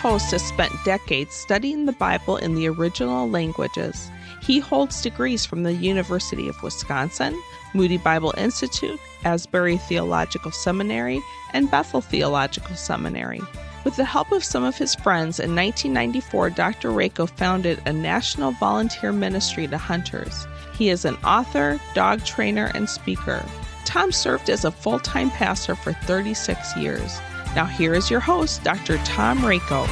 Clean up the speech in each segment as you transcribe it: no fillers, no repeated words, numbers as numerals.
host has spent decades studying the Bible in the original languages. He holds degrees from the University of Wisconsin, Moody Bible Institute, Asbury Theological Seminary, and Bethel Theological Seminary. With the help of some of his friends, in 1994, Dr. Rakow founded a national volunteer ministry to hunters. He is an author, dog trainer, and speaker. Tom served as a full-time pastor for 36 years. Now here is your host, Dr. Tom Rakow.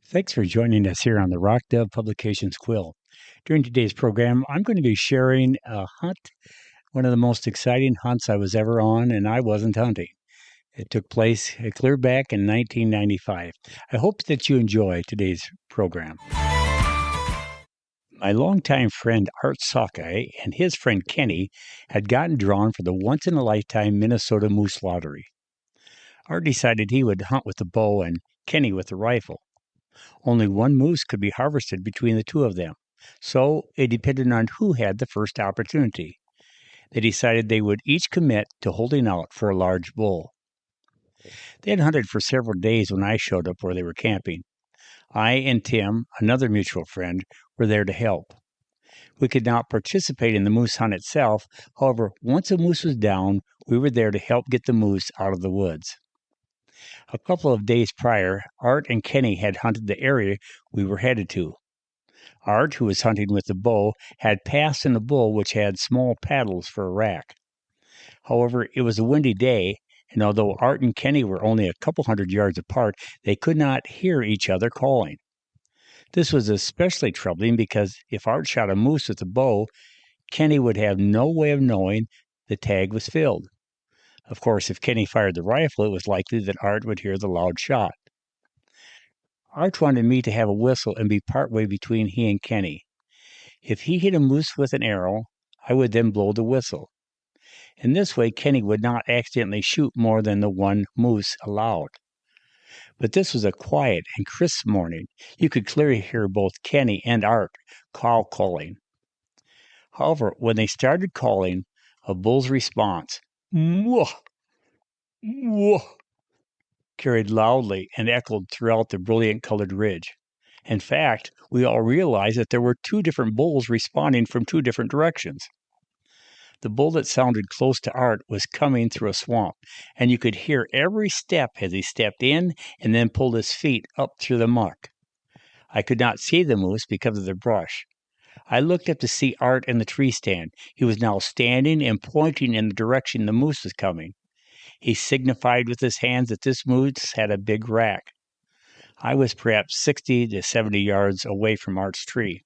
Thanks for joining us here on the Rock Dove Publications Quill. During today's program, I'm going to be sharing a hunt, one of the most exciting hunts I was ever on, and I wasn't hunting. It took place clear back in 1995. I hope that you enjoy today's program. My longtime friend Art Sakaye and his friend Kenny had gotten drawn for the once-in-a-lifetime Minnesota Moose Lottery. Art decided he would hunt with the bow and Kenny with the rifle. Only one moose could be harvested between the two of them, so it depended on who had the first opportunity. They decided they would each commit to holding out for a large bull. They had hunted for several days when I showed up where they were camping. I and Tim, another mutual friend, were there to help. We could not participate in the moose hunt itself. However, once a moose was down, we were there to help get the moose out of the woods. A couple of days prior, Art and Kenny had hunted the area we were headed to. Art, who was hunting with the bow, had passed in a bull which had small paddles for a rack. However, it was a windy day, and although Art and Kenny were only a couple hundred yards apart, they could not hear each other calling. This was especially troubling because if Art shot a moose with a bow, Kenny would have no way of knowing the tag was filled. Of course, if Kenny fired the rifle, it was likely that Art would hear the loud shot. Art wanted me to have a whistle and be partway between he and Kenny. If he hit a moose with an arrow, I would then blow the whistle. In this way, Kenny would not accidentally shoot more than the one moose allowed. But this was a quiet and crisp morning. You could clearly hear both Kenny and Art cow calling. However, when they started calling, a bull's response, "Mwah! Mwah!" carried loudly and echoed throughout the brilliant-colored ridge. In fact, we all realized that there were two different bulls responding from two different directions. The bull that sounded close to Art was coming through a swamp, and you could hear every step as he stepped in and then pulled his feet up through the muck. I could not see the moose because of the brush. I looked up to see Art in the tree stand. He was now standing and pointing in the direction the moose was coming. He signified with his hands that this moose had a big rack. I was perhaps 60 to 70 yards away from Art's tree.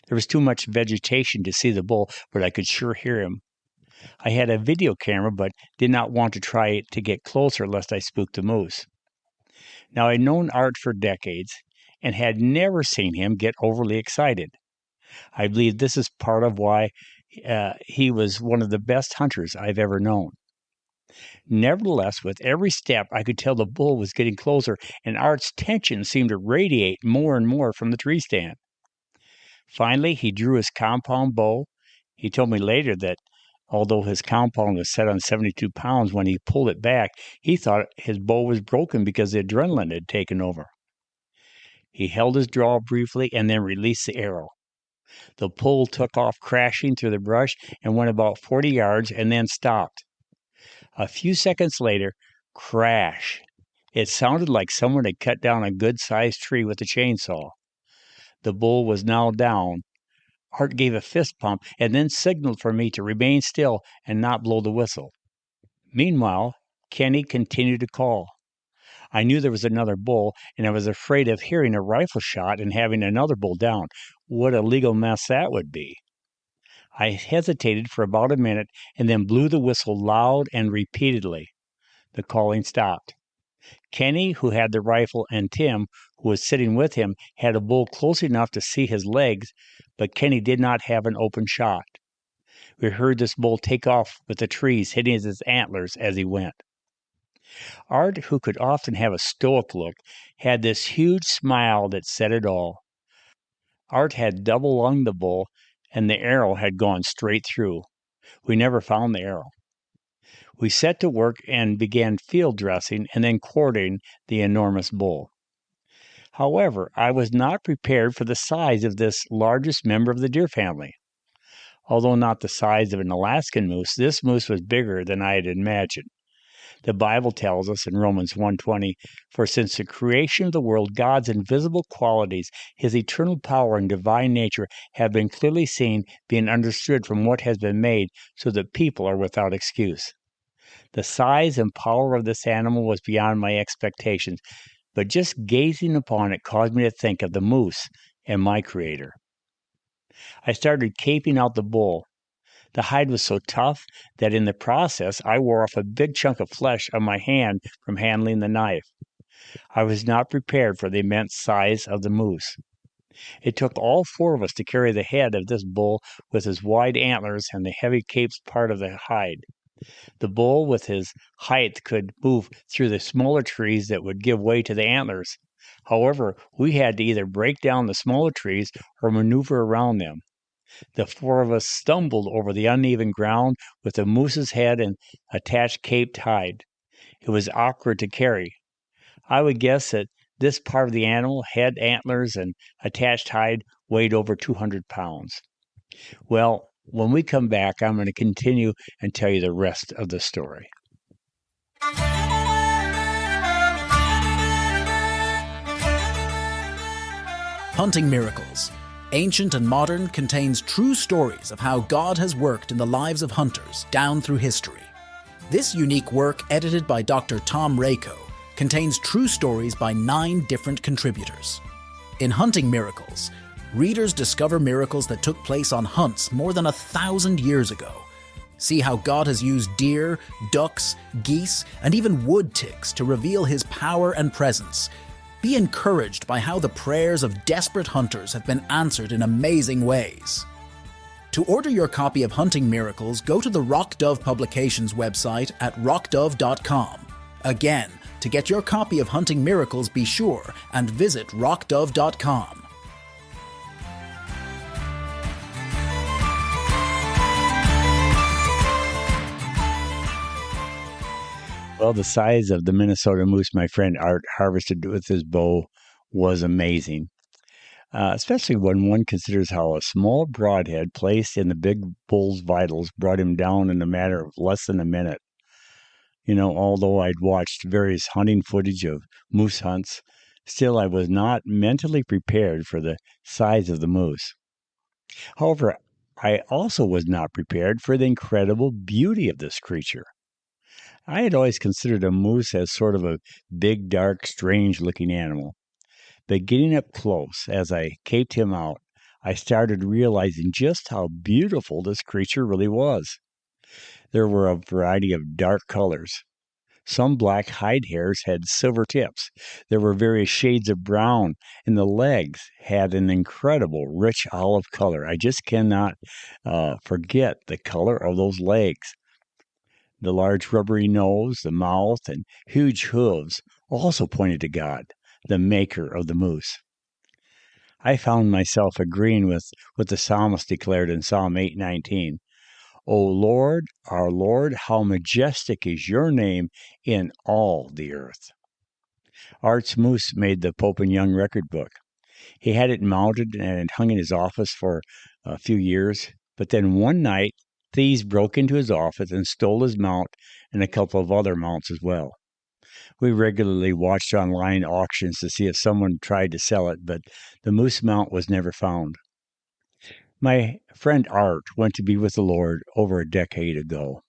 There was too much vegetation to see the bull, but I could sure hear him. I had a video camera, but did not want to try to get closer lest I spook the moose. Now, I'd known Art for decades and had never seen him get overly excited. I believe this is part of why he was one of the best hunters I've ever known. Nevertheless, with every step, I could tell the bull was getting closer, and Art's tension seemed to radiate more and more from the tree stand. Finally, he drew his compound bow. He told me later that although his compound was set on 72 pounds, when he pulled it back, he thought his bow was broken because the adrenaline had taken over. He held his draw briefly and then released the arrow. The bull took off crashing through the brush and went about 40 yards and then stopped. A few seconds later, crash! It sounded like someone had cut down a good-sized tree with a chainsaw. The bull was now down. Art gave a fist pump and then signaled for me to remain still and not blow the whistle. Meanwhile, Kenny continued to call. I knew there was another bull, and I was afraid of hearing a rifle shot and having another bull down. What a legal mess that would be. I hesitated for about a minute and then blew the whistle loud and repeatedly. The calling stopped. Kenny, who had the rifle, and Tim, who was sitting with him, had a bull close enough to see his legs, but Kenny did not have an open shot. We heard this bull take off with the trees hitting his antlers as he went. Art, who could often have a stoic look, had this huge smile that said it all. Art had double-lunged the bull, and the arrow had gone straight through. We never found the arrow. We set to work and began field dressing and then quartering the enormous bull. However, I was not prepared for the size of this largest member of the deer family. Although not the size of an Alaskan moose, this moose was bigger than I had imagined. The Bible tells us in Romans 1:20, "For since the creation of the world, God's invisible qualities, his eternal power and divine nature have been clearly seen, being understood from what has been made, so that people are without excuse." The size and power of this animal was beyond my expectations, but just gazing upon it caused me to think of the moose and my Creator. I started caping out the bull. The hide was so tough that in the process I wore off a big chunk of flesh on my hand from handling the knife. I was not prepared for the immense size of the moose. It took all four of us to carry the head of this bull with his wide antlers and the heavy caped part of the hide. The bull, with his height, could move through the smaller trees that would give way to the antlers. However, we had to either break down the smaller trees or maneuver around them. The four of us stumbled over the uneven ground with the moose's head and attached caped hide. It was awkward to carry. I would guess that this part of the animal, head, antlers, and attached hide, weighed over 200 pounds. Well, when we come back, I'm going to continue and tell you the rest of the story. Hunting Miracles, ancient and modern, contains true stories of how God has worked in the lives of hunters down through history. This unique work, edited by Dr. Tom Rakow, contains true stories by 9 different contributors. In Hunting Miracles, readers discover miracles that took place on hunts more than 1,000 years ago. See how God has used deer, ducks, geese, and even wood ticks to reveal his power and presence. Be encouraged by how the prayers of desperate hunters have been answered in amazing ways. To order your copy of Hunting Miracles, go to the Rock Dove Publications website at rockdove.com. Again, to get your copy of Hunting Miracles, be sure and visit rockdove.com. Well, the size of the Minnesota moose my friend Art harvested with his bow was amazing, especially when one considers how a small broadhead placed in the big bull's vitals brought him down in a matter of less than a minute. Although I'd watched various hunting footage of moose hunts, still I was not mentally prepared for the size of the moose. However, I also was not prepared for the incredible beauty of this creature. I had always considered a moose as sort of a big, dark, strange-looking animal. But getting up close, as I caped him out, I started realizing just how beautiful this creature really was. There were a variety of dark colors. Some black hide hairs had silver tips. There were various shades of brown, and the legs had an incredible rich olive color. I just cannot forget the color of those legs. The large rubbery nose, the mouth, and huge hooves also pointed to God, the maker of the moose. I found myself agreeing with what the psalmist declared in Psalm 8:19. O Lord, our Lord, how majestic is your name in all the earth. Art's moose made the Pope and Young record book. He had it mounted and hung in his office for a few years, but then one night, thieves broke into his office and stole his mount and a couple of other mounts as well. We regularly watched online auctions to see if someone tried to sell it, but the moose mount was never found. My friend Art went to be with the Lord over a decade ago.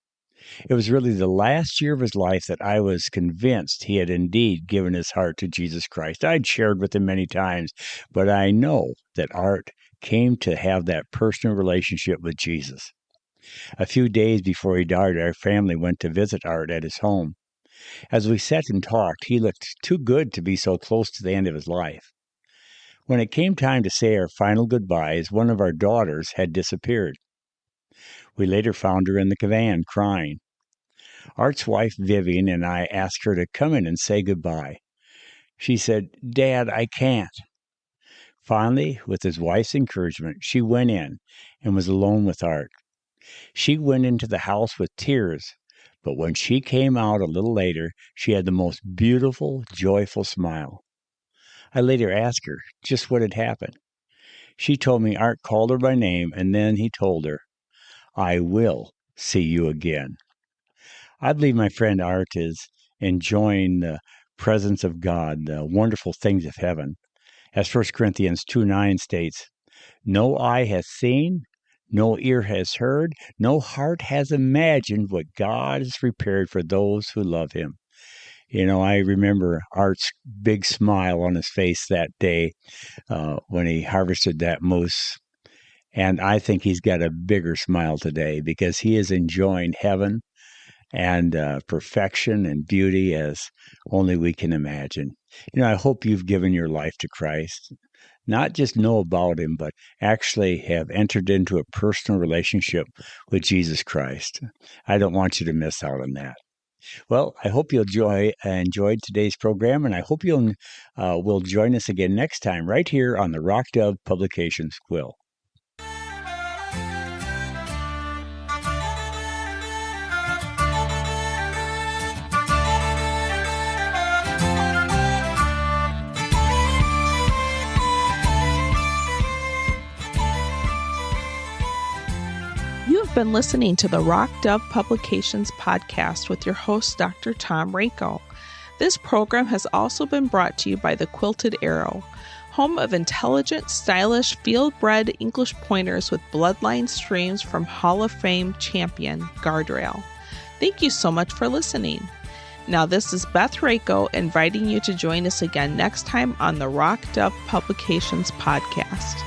It was really the last year of his life that I was convinced he had indeed given his heart to Jesus Christ. I'd shared with him many times, but I know that Art came to have that personal relationship with Jesus. A few days before he died, our family went to visit Art at his home. As we sat and talked, he looked too good to be so close to the end of his life. When it came time to say our final goodbyes, one of our daughters had disappeared. We later found her in the van crying. Art's wife, Vivian, and I asked her to come in and say goodbye. She said, "Dad, I can't." Finally, with his wife's encouragement, she went in and was alone with Art. She went into the house with tears, But when she came out a little later, she had the most beautiful, joyful smile. I later asked her just what had happened. She told me Art called her by name, and then he told her, "I will see you again." I believe my friend Art is enjoying the presence of God, the wonderful things of heaven. As 1 Corinthians 2:9 states, "No eye has seen, no ear has heard, no heart has imagined what God has prepared for those who love him." I remember Art's big smile on his face that day when he harvested that moose. And I think he's got a bigger smile today because he is enjoying heaven and perfection and beauty as only we can imagine. I hope you've given your life to Christ. Not just know about him, but actually have entered into a personal relationship with Jesus Christ. I don't want you to miss out on that. Well, I hope you enjoyed today's program, and I hope you'll will join us again next time right here on the Rock Dove Publications Quill. You have been listening to the Rock Dove Publications podcast with your host, Dr. Tom Rakow. This program has also been brought to you by the Quilted Arrow, home of intelligent, stylish, field-bred English pointers with bloodline streams from Hall of Fame champion Guardrail. Thank you so much for listening. Now, this is Beth Rakow inviting you to join us again next time on the Rock Dove Publications podcast.